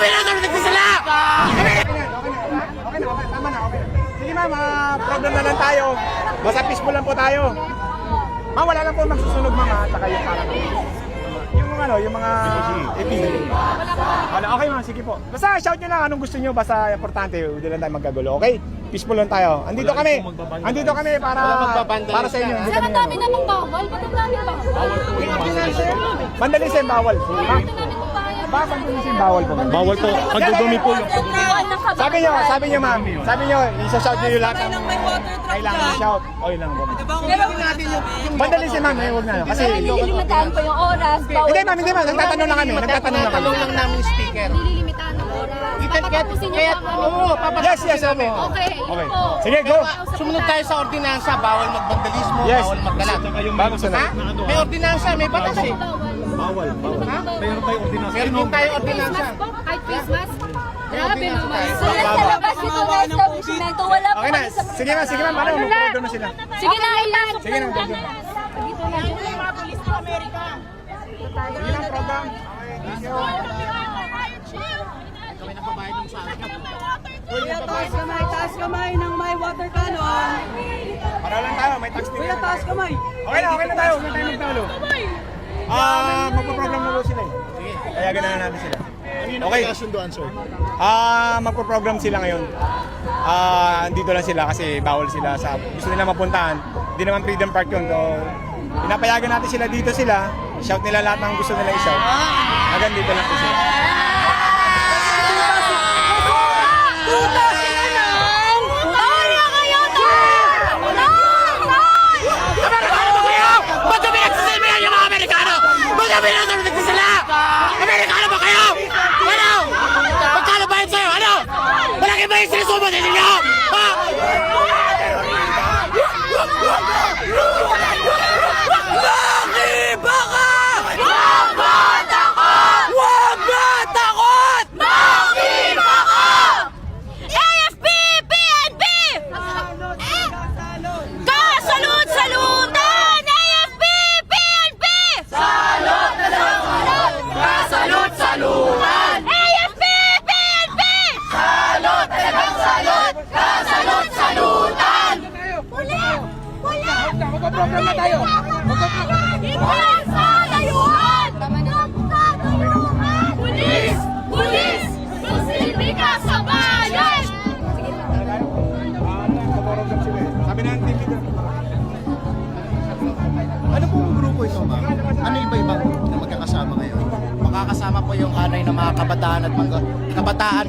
pinatulog sila! Okay na, tama na, okay na. Sige ma'am, problem na lang tayo. Basta peaceful lang po tayo. Ma'am, wala lang po magsusunog ma'am at saka yung parang yung mga epidemic. Wala, okay ma'am, sige po. Basta shout nyo lang anong gusto nyo, basta importante, hindi lang tayo magkagulo, okay? Peaceful lang tayo. Andito kami para sa inyo. Sir, ang dami namang bawal. Ba't ang dami bawal? Vandalism bawal. Bakit vandalism bawal po? Bawal po. Pagdudumi po yung Sabi niyo ma'am, isa-shout niyo yung lahat ng kailangan i-shout. O yun lang po. Vandalism ma'am, huwag na. Kasi Nililimitahan po yung oras. Bawal. hindi ma'am, nagtatanong lang kami. Tanong lang namin speaker. Nililimitahan ng oras. Papatapusin niyo pa kami. Yes, opo. Okay. Okay. Sige, go. Sumunod tayo sa ordinansa, bawal magvandalismo, Yes. bawal magkalat. Bago sa Ha? May ordinansa, may batas eh. Bawal. Mayroon tayo ordinasyon. Meron din tayo ordinansa. Christmas po, kahit Christmas. Grabe naman. So, yan sa labas ito na establishment. Wala po Okay na. kami sa... Sige ma'am, ano, magpapagod na sila. Sige na, ilan. Sige na, go. Sige na, program. Taas kamay ng may water cannon. Para lang tayo, may tax din. Kuya, taas kamay. Okay na tayo, huwag na tayo magtalo. Magpo-program na daw sila eh. Sige, kaya ganahan natin sila. Okay. Kasunduan, sir. Magpo-program sila ngayon. Dito lang sila kasi bawal sila sa gusto nila mapuntahan. Hindi naman Freedom Park yun. So, pinapayagan natin sila dito sila. Shout nila lahat ng gusto nila i-shout. Hanggang dito lang po sila. Amerikano ba kayo? Ba't yung pinagsasabihan yung mga Amerikano? Ba't yung pinatulog sila? Amerikano ba kayo? Ano? Magkano ba yun sa'yo? Ano? Malaki ba yung sinusubo din ninyo? Ha? Laki baka! Huwag ba takot? Huwag ba takot? Laki baka! AFP! PNP! Kasalud-salutan! AFP! PNP! Salud na lang! Kasalud-salutan! AFP! PNP! Salud na lang! Salud! Kasalud-salutan! Magpa-program na tayo. Iwan sa layuan! Pulis! Pulis! Magsilbi ka sa bayan! Magpo-program sila eh. Sabi na ng TV doon. Ano pong grupo ito, ma'am? Ano iba-ibang na magkakasama ngayon? Makakasama po yung anay ng mga kabataan at mga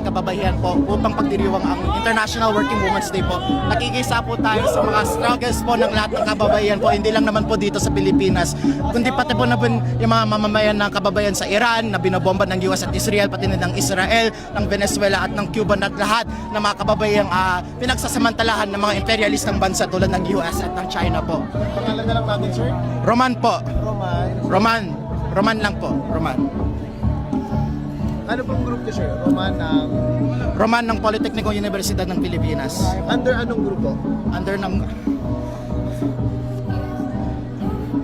kababayan po upang pagdiriwang ang International Working Women's Day po. Nakikisa po tayo sa mga struggles po ng lahat ng kababayan po, hindi lang naman po dito sa Pilipinas, kundi pati po na po yung mga mamamayan ng kababayan sa Iran na binobomba ng US at Israel, pati na ng Israel, ng Venezuela at ng Cuba at lahat ng mga kababayang pinagsasamantalahan ng mga imperialistang bansa tulad ng US at ng China po. Pangalan na lang natin, sir? Roman po. Roman. Roman lang po. Roman. Ano pong grupo, sir? Roman ng Politeknikong Universidad ng Pilipinas. Under anong grupo? Under ng...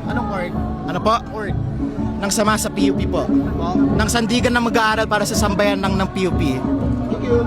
Anong org? Ano po? Org. Nang sama sa PUP po. Po? Nang sandigan na mag-aaral para sa sambayan ng PUP. Thank you.